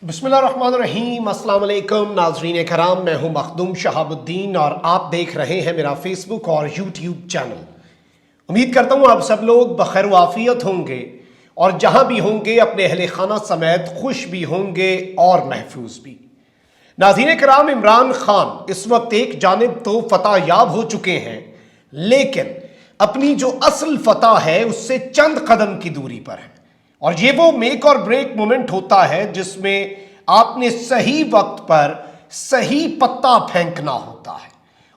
बिस्मिल्लाहिर्रहमानिर्रहीम। अस्सलाम वालेकुम नाज़रीन कराम, मैं हूं मखदूम शहाबुद्दीन और आप देख रहे हैं मेरा फेसबुक और यूट्यूब चैनल। उम्मीद करता हूं आप सब लोग बखैर वाफियत होंगे और जहां भी होंगे अपने अहले खाना समेत खुश भी होंगे और महफूज भी। नाज़रीन कराम, इमरान खान इस वक्त एक जानिब तो फतह याब हो चुके हैं, लेकिन अपनी जो असल फतह है उससे चंद कदम की दूरी पर है। और ये वो मेक और ब्रेक मोमेंट होता है जिसमें आपने सही वक्त पर सही पत्ता फेंकना होता है।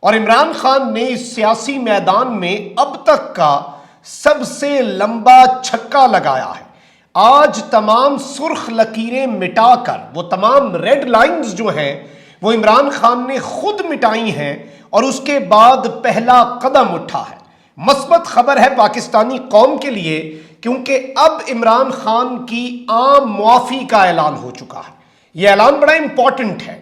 और इमरान खान ने इस सियासी मैदान में अब तक का सबसे लंबा छक्का लगाया है। आज तमाम सुर्ख लकीरें मिटाकर वो तमाम रेड लाइंस जो हैं वो इमरान खान ने खुद मिटाई हैं और उसके बाद पहला कदम उठा है। मस्बत खबर है पाकिस्तानी कौम के लिए, क्योंकि अब इमरान खान की आम मुआफी का ऐलान हो चुका है। यह ऐलान बड़ा इंपॉर्टेंट है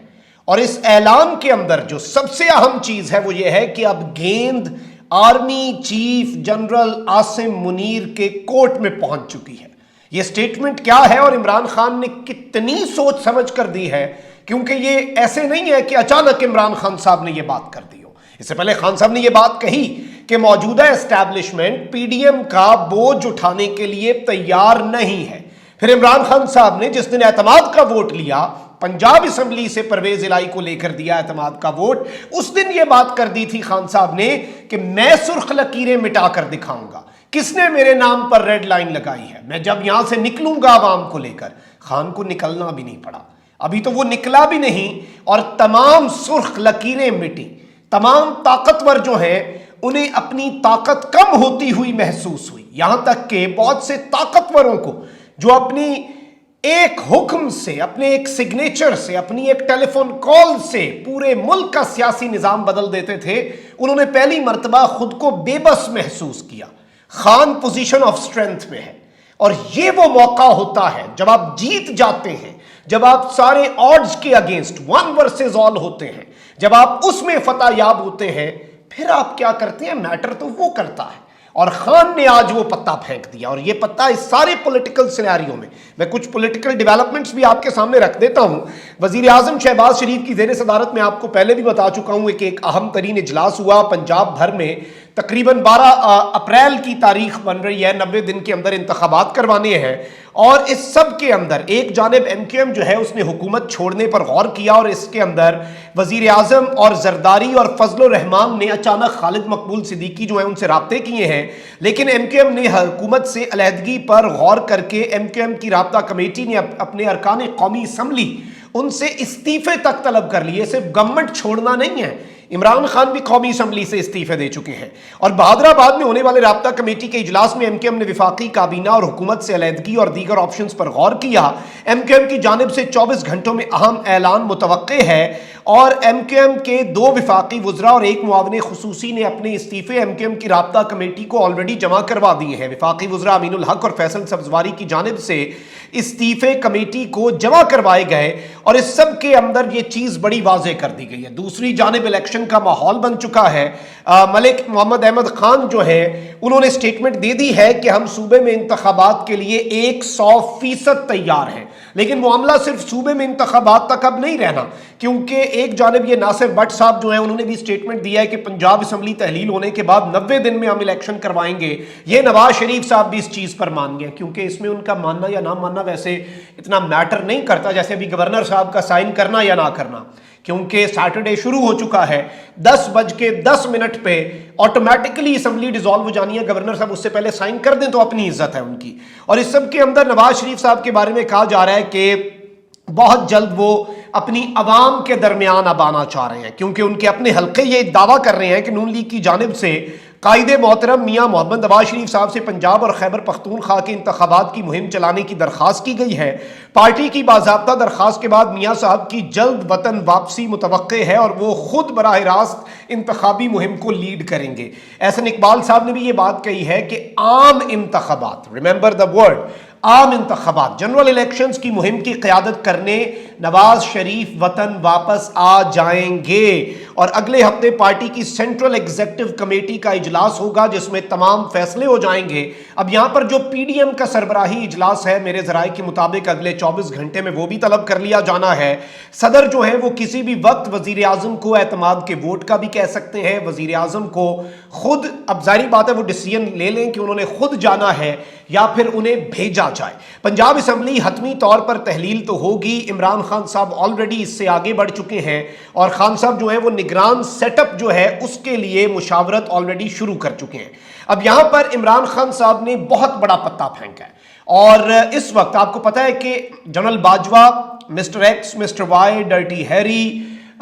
और इस ऐलान के अंदर जो सबसे अहम चीज है वो ये है कि अब गेंद army chief general Asim Munir के कोर्ट में पहुंच चुकी है। यह स्टेटमेंट क्या है और इमरान खान ने कितनी सोच समझ कर दी है, क्योंकि ये ऐसे नहीं है कि अचानक इमरान खान साहब ने यह बात कर दी हो। इससे पहले खान साहब ने यह बात कही कि मौजूदा एस्टैब्लिशमेंट पीडीएम का बोझ उठाने के लिए तैयार नहीं है। फिर इमरान खान साहब ने जिस दिन एतमाद का वोट लिया, पंजाब असेंबली से परवेज इलाही को लेकर दिया एतमाद का वोट, उस दिन यह बात कर दी थी खान साहब ने कि मैं सुर्ख लकीरें मिटाकर दिखाऊंगा। किसने मेरे नाम पर रेड लाइन लगाई है? मैं जब यहां से निकलूंगा आवाम को लेकर। खान को निकलना भी नहीं पड़ा, अभी तो वो निकला भी नहीं और तमाम सुर्ख लकीरें मिटी। तमाम ताकतवर जो हैं उन्हें अपनी ताकत कम होती हुई महसूस हुई। यहां तक कि बहुत से ताकतवरों को जो अपनी एक हुक्म से, अपने एक सिग्नेचर से, अपनी एक टेलीफोन कॉल से पूरे मुल्क का सियासी निजाम बदल देते थे, उन्होंने पहली मर्तबा खुद को बेबस महसूस किया। खान पोजीशन ऑफ स्ट्रेंथ में है और यह वो मौका होता है जब आप जीत जाते हैं, जब आप सारे ऑड्स के अगेंस्ट वन वर्सेस ऑल होते हैं, जब आप उसमें फतह याब होते हैं, फिर आप क्या करते हैं? मैटर तो वो करता है। और खान ने आज वो पत्ता फेंक दिया और ये पत्ता इस सारे पॉलिटिकल सिनेरियो में, मैं कुछ पॉलिटिकल डेवलपमेंट्स भी आपके सामने रख देता हूं। वजीर आजम शहबाज शरीफ की ज़ेर सदारत में आपको पहले भी बता चुका हूं कि एक अहम तरीन इजलास हुआ पंजाब भर में। तकरीबन 12 अप्रैल की तारीख बन रही है, 90 दिन के अंदर इंतखाबात करवाने हैं। और इस सब के अंदर एक जानिब एमक्यूएम जो है उसने हुकूमत छोड़ने पर गौर किया और इसके अंदर वजीर आजम और जरदारी और फजल रहमान ने अचानक खालिद मकबूल सिद्दीकी जो है उनसे राब्ते किए हैं, लेकिन एमक्यूएम ने हुकूमत से अलहदगी पर गौर करके एमक्यूएम की राब्ता कमेटी ने अपने अरकान कौमी असम्बली उनसे इस्तीफे तक तलब कर लिए। सिर्फ गवर्नमेंट छोड़ना नहीं है, इमरान खान भी कौमी असम्बली से इस्तीफे दे चुके हैं। और बहादुराबाद में होने वाले राब्ता कमेटी के इजलास में एमक्यूएम ने विफाकी काबीना और हुकूमत से अलहदगी और दीगर ऑप्शंस पर गौर किया। एमक्यूएम की जानिब से 24 घंटों में अहम ऐलान मुतवक्के है और एमक्यूएम के 2 विफाकी वज़रा और 1 मुआविन खुसूसी ने अपने इस्तीफे एमक्यूएम की राब्ता कमेटी को ऑलरेडी जमा करवा दिए हैं। विफाकी वज़रा अमीनुल हक और फैसल सब्जवारी की जानिब से इस्तीफे कमेटी को जमा करवाए गए और इस सब के अंदर ये चीज़ बड़ी वाज़ेह कर दी गई है। दूसरी जानिब इलेक्शन का माहौल बन चुका है। मलिक मोहम्मद अहमद खान जो है उन्होंने स्टेटमेंट दे दी है कि हम सूबे में इंतखाबात के लिए 100% तैयार हैं, लेकिन मामला सिर्फ सूबे में इंतखाबात तक अब नहीं रहना, क्योंकि एक जानिब ये नासिर भट्ट साहब जो है उन्होंने भी स्टेटमेंट दिया है कि पंजाब असम्बली तहलील होने के बाद 90 दिन में हम इलेक्शन करवाएंगे। ये नवाज शरीफ साहब भी इस चीज़ पर मान गए, क्योंकि इसमें उनका मानना या ना मानना वैसे इतना मैटर नहीं करता, जैसे अभी गवर्नर साहब का साइन करना या ना करना, क्योंकि सैटरडे शुरू हो चुका है। 10:10 पे ऑटोमेटिकली असम्बली डिसॉल्व हो जानी है। गवर्नर साहब उससे पहले साइन कर दें तो अपनी इज्जत है उनकी। और इस सब के अंदर नवाज शरीफ साहब के बारे में कहा जा रहा है कि बहुत जल्द वो अपनी अवाम के दरमियान अब आना चाह रहे हैं, क्योंकि उनके अपने हल्के ये दावा कर रहे हैं कि नून लीग की जानिब से कायदे मोहतरम मियाँ मोहम्मद नवाज शरीफ साहब से पंजाब और खैबर पख्तूनख्वा के इंतखाबात की मुहिम चलाने की दरख्वास्त की गई है। पार्टी की बाज़ाब्ता दरख्वास्त के बाद मियाँ साहब की जल्द वतन वापसी मुतवक्के है और वो खुद बराह रास्त इंतखाबी मुहिम को लीड करेंगे। एहसन इकबाल साहब ने भी ये बात कही है कि आम इंतखाबात, रिमेंबर द वर्ड, आम इंतखाबात, जनरल इलेक्शंस की मुहिम की क़यादत करने नवाज शरीफ वतन वापस आ जाएंगे। और अगले हफ्ते पार्टी की सेंट्रल एग्जीक्यूटिव कमेटी का इजलास होगा जिसमें तमाम फैसले हो जाएंगे। अब यहां पर जो पीडीएम का सरबराही इजलास है, मेरे जराये के मुताबिक अगले 24 घंटे में वो भी तलब कर लिया जाना है। सदर जो है वो किसी भी वक्त वजीर आजम को एतमाद के वोट का भी कह सकते हैं। वजीर आजम को खुद, अब जाहिर बात है वो डिसीजन ले लें कि उन्होंने खुद जाना है या फिर उन्हें भेजा जाए। पंजाब असेंबली हतमी तौर पर तहलील तो होगी। इमरान खान साहब ऑलरेडी इससे आगे बढ़ चुके हैं और खान साहब जो है वो निगरान सेटअप जो है उसके लिए मुशावरत ऑलरेडी शुरू कर चुके हैं। अब यहां पर इमरान खान साहब ने बहुत बड़ा पत्ता फेंका है और इस वक्त आपको पता है कि general Bajwa, mister X, mister Y, dirty Harry,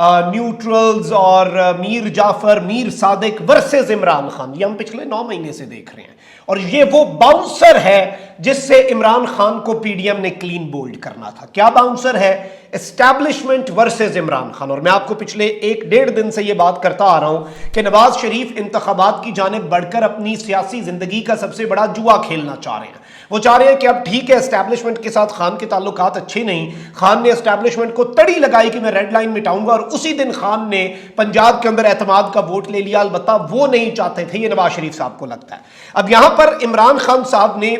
neutrals और मीर जाफर, मीर सादिक वर्सेस इमरान खान, ये हम पिछले 9 महीने से देख रहे हैं। और ये वो बाउंसर है जिससे इमरान खान को पीडीएम ने क्लीन बोल्ड करना था। क्या बाउंसर है? Establishment versus Imran Khan. और मैं आपको पिछले 1-1.5 दिन से ये बात करता आ रहा हूं कि नवाज शरीफ इंतखाबात की जानिब बढ़कर अपनी सियासी जिंदगी का सबसे बड़ा जुआ खेलना चाह रहे हैं। वो चाह रहे हैं कि अब ठीक है, एस्टैब्लिशमेंट के साथ खान के ताल्लुकात अच्छे नहीं। खान ने एस्टैब्लिशमेंट को तड़ी लगाई कि मैं रेड लाइन मिटाऊंगा और उसी दिन खान ने पंजाब के अंदर एतमाद का वोट ले लिया। अलबत्ता वो नहीं चाहते थे, ये नवाज शरीफ साहब को लगता है। अब यहां पर इमरान खान साहब ने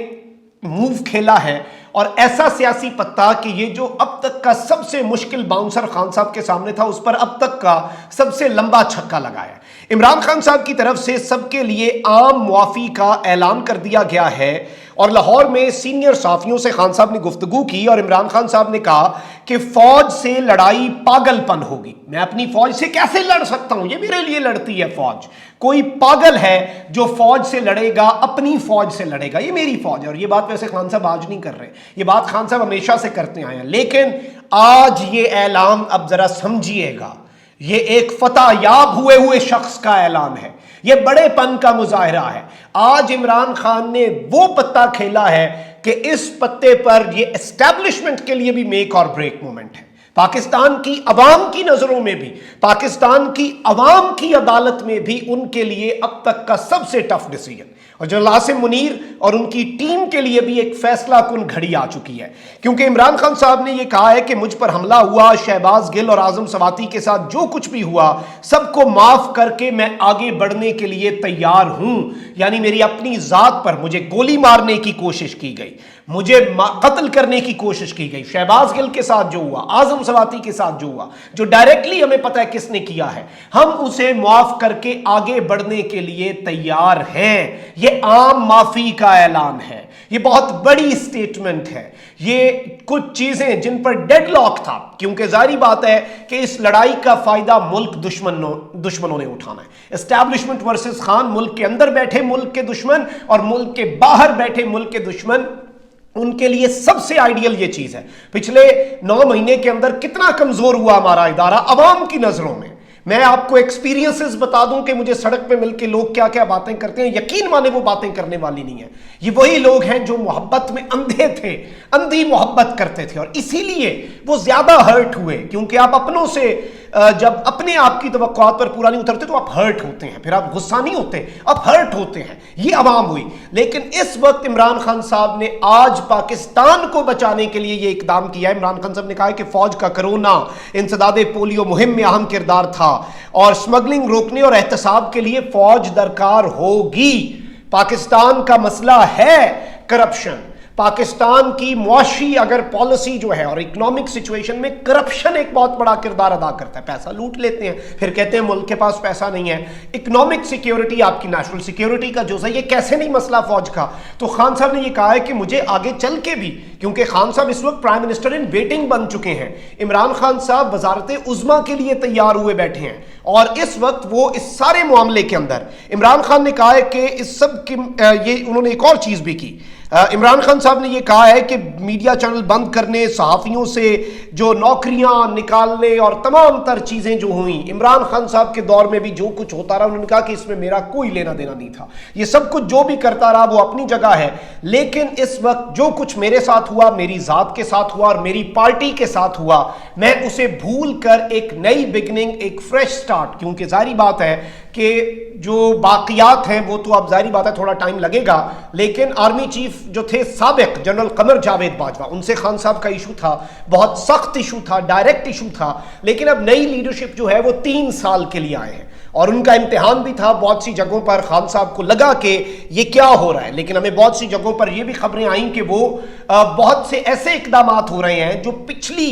मूव खेला है और ऐसा सियासी पत्ता कि ये जो अब तक का सबसे मुश्किल बाउंसर खान साहब के सामने था उस पर अब तक का सबसे लंबा छक्का लगाया। इमरान खान साहब की तरफ से सबके लिए आम मुआफी का ऐलान कर दिया गया है और लाहौर में सीनियर साफियों से खान साहब ने गुफ्तगू की और इमरान खान साहब ने कहा कि फौज से लड़ाई पागलपन होगी। मैं अपनी फौज से कैसे लड़ सकता हूं? ये मेरे लिए लड़ती है फौज। कोई पागल है जो फौज से लड़ेगा, अपनी फौज से लड़ेगा। ये मेरी फौज है। और ये बात वैसे खान साहब आज नहीं कर रहे, ये बात खान साहब हमेशा से करते आए हैं। लेकिन आज ये ऐलान अब जरा समझिएगा, ये एक फतह याब हुए शख्स का ऐलान है, ये बड़ेपन का मुजाहिरा है। आज इमरान खान ने वो पत्ता खेला है कि इस पत्ते पर ये एस्टैब्लिशमेंट के लिए भी मेक और ब्रेक मोमेंट है। पाकिस्तान की अवाम की नजरों में भी, पाकिस्तान की अवाम की अदालत में भी उनके लिए अब तक का सबसे टफ डिसीजन, और जनरल आसिम मुनीर और उनकी टीम के लिए भी एक फैसला कुन घड़ी आ चुकी है। क्योंकि इमरान खान साहब ने यह कहा है कि मुझ पर हमला हुआ, शहबाज गिल और आजम सवाती के साथ जो कुछ भी हुआ सबको माफ करके मैं आगे बढ़ने के लिए तैयार हूं। यानी मेरी अपनी जात पर मुझे गोली मारने की कोशिश की गई, मुझे कत्ल करने की कोशिश की गई, शहबाज गिल के साथ जो हुआ, आजम सवाती के साथ जो हुआ, जो डायरेक्टली हमें पता है किसने किया है, हम उसे माफ करके आगे बढ़ने के लिए तैयार हैं। ये आम माफी का ऐलान है, ये बहुत बड़ी स्टेटमेंट है। ये कुछ चीजें जिन पर डेडलॉक था, क्योंकि जाहिर बात है कि इस लड़ाई का फायदा मुल्क दुश्मनों ने उठाना है। एस्टैब्लिशमेंट वर्सेस खान, मुल्क के अंदर बैठे मुल्क के दुश्मन और मुल्क के बाहर बैठे मुल्क के दुश्मन, उनके लिए सबसे आइडियल ये चीज है। पिछले 9 महीने के अंदर कितना कमजोर हुआ हमारा इदारा अवाम की नजरों में। मैं आपको एक्सपीरियंसेस बता दूं कि मुझे सड़क पे मिलके लोग क्या क्या बातें करते हैं, यकीन माने वो बातें करने वाली नहीं है। ये वही लोग हैं जो मोहब्बत में अंधे थे, अंधी मोहब्बत करते थे और इसीलिए वो ज्यादा हर्ट हुए। क्योंकि आप अपनों से जब अपने आप की तवक्कुआत पर पूरा नहीं उतरते तो आप हर्ट होते हैं, फिर आप गुस्सा नहीं होते, आप हर्ट होते हैं। ये अवाम हुई। लेकिन इस वक्त इमरान खान साहब ने आज पाकिस्तान को बचाने के लिए ये इकदाम किया है। इमरान खान साहब ने कहा है कि फौज का कोरोना इंसदादे पोलियो मुहिम में अहम किरदार था और स्मगलिंग रोकने और एहतसाब के लिए फौज दरकार होगी। पाकिस्तान का मसला है करप्शन। पाकिस्तान की मुआशी अगर पॉलिसी जो है और इकोनॉमिक सिचुएशन में करप्शन एक बहुत बड़ा किरदार अदा करता है। पैसा लूट लेते हैं, फिर कहते हैं मुल्क के पास पैसा नहीं है। इकोनॉमिक सिक्योरिटी, आपकी नेशनल सिक्योरिटी का जो है, ये कैसे नहीं मसला फौज का। तो खान साहब ने ये कहा है कि मुझे आगे चल के भी, क्योंकि खान साहब इस वक्त प्राइम मिनिस्टर इन वेटिंग बन चुके हैं, इमरान खान साहब वजारत उज़्मा के लिए तैयार हुए बैठे हैं और इस वक्त वो इस सारे मामले के अंदर इमरान खान ने कहा है कि इस सब की ये उन्होंने एक और चीज भी की। इमरान खान साहब ने यह कहा है कि मीडिया चैनल बंद करने, सहाफ़ियों से जो नौकरियां निकालने और तमाम तर चीज़ें जो हुई इमरान खान साहब के दौर में भी जो कुछ होता रहा, उन्होंने कहा कि इसमें मेरा कोई लेना देना नहीं था। ये सब कुछ जो भी करता रहा वो अपनी जगह है, लेकिन इस वक्त जो कुछ मेरे साथ हुआ, मेरी ज़ात के साथ हुआ और मेरी पार्टी के साथ हुआ, मैं उसे भूल कर एक नई बिगनिंग, एक फ्रेश स्टार्ट, क्योंकि जाहिर बात है کہ جو باقیات ہیں وہ تو اب ظاہری بات ہے تھوڑا ٹائم لگے گا، لیکن آرمی چیف جو تھے سابق جنرل قمر جاوید باجوہ، ان سے خان صاحب کا ایشو تھا، بہت سخت ایشو تھا، ڈائریکٹ ایشو تھا، لیکن اب نئی لیڈرشپ جو ہے وہ 3 سال کے لیے آئے ہیں اور ان کا امتحان بھی تھا۔ بہت سی جگہوں پر خان صاحب کو لگا کہ یہ کیا ہو رہا ہے، لیکن ہمیں بہت سی جگہوں پر یہ بھی خبریں آئیں کہ وہ بہت سے ایسے اقدامات ہو رہے ہیں جو پچھلی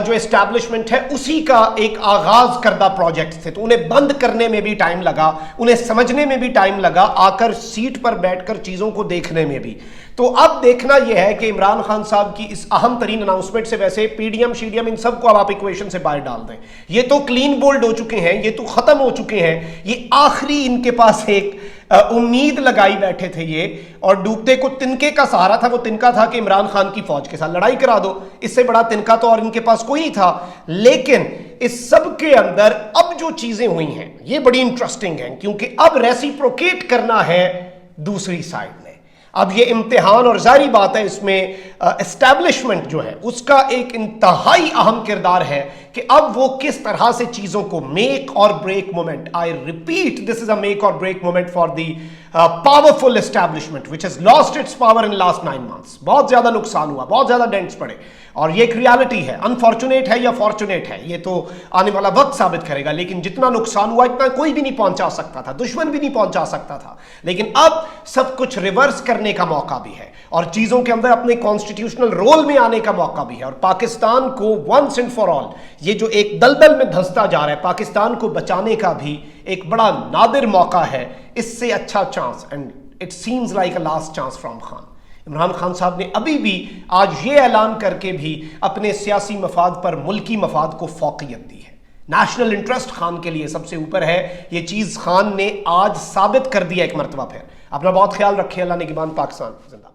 جو اسٹیبلشمنٹ ہے اسی کا ایک آغاز کردہ پروجیکٹ تھے، تو انہیں بند کرنے میں بھی ٹائم لگا، انہیں سمجھنے میں بھی ٹائم لگا، آ کر سیٹ پر بیٹھ کر چیزوں کو دیکھنے میں بھی۔ تو اب دیکھنا یہ ہے کہ عمران خان صاحب کی اس اہم ترین اناؤنسمنٹ سے، ویسے پی ڈی ایم شی ڈی ایم ان سب کو اب آپ ایکویشن سے باہر ڈال دیں، یہ تو کلین بولڈ ہو چکے ہیں، یہ تو ختم ہو چکے ہیں، یہ آخری ان کے پاس ایک امید لگائی بیٹھے تھے یہ، اور ڈوبتے کو تنکے کا سہارا تھا، وہ تنکا تھا کہ عمران خان کی فوج کے ساتھ لڑائی کرا دو، اس سے بڑا تنکا تو اور ان کے پاس کوئی نہیں تھا۔ لیکن اس سب کے اندر اب جو چیزیں ہوئی ہیں یہ بڑی انٹرسٹنگ ہیں، کیونکہ اب ریسیپروکیٹ کرنا ہے دوسری سائڈ نے۔ اب یہ امتحان، اور ظاہری بات ہے اس میں اسٹیبلشمنٹ جو ہے اس کا ایک انتہائی اہم کردار ہے کہ اب وہ کس طرح سے چیزوں کو make or break moment, I repeat this is a make or break moment for the powerful establishment which has lost its power in last 9 months۔ بہت زیادہ نقصان ہوا، بہت زیادہ ڈینٹس پڑے، اور یہ ایک ریالٹی ہے، انفارچونیٹ ہے یا فارچونیٹ ہے یہ تو آنے والا وقت ثابت کرے گا، لیکن جتنا نقصان ہوا اتنا کوئی بھی نہیں پہنچا سکتا تھا، دشمن بھی نہیں پہنچا سکتا تھا، لیکن اب سب کچھ ریورس کرنے کا موقع بھی ہے اور چیزوں کے اندر اپنے کانسٹیٹیوشنل رول میں آنے کا موقع بھی ہے، اور پاکستان کو ونس اینڈ فار آل یہ جو ایک دلدل میں دھنستا جا رہا ہے پاکستان کو بچانے کا بھی ایک بڑا نادر موقع ہے۔ اس سے اچھا chance, and it seems like a last chance from Khan. Imran Khan صاحب نے ابھی بھی آج یہ اعلان کر کے بھی اپنے سیاسی مفاد پر ملکی مفاد کو فوقیت دی ہے۔ نیشنل انٹرسٹ خان کے لیے سب سے اوپر ہے، یہ چیز خان نے آج ثابت کر دیا ایک مرتبہ پھر۔ اپنا بہت خیال رکھیں، اللہ نگہبان، پاکستان زندہ باد۔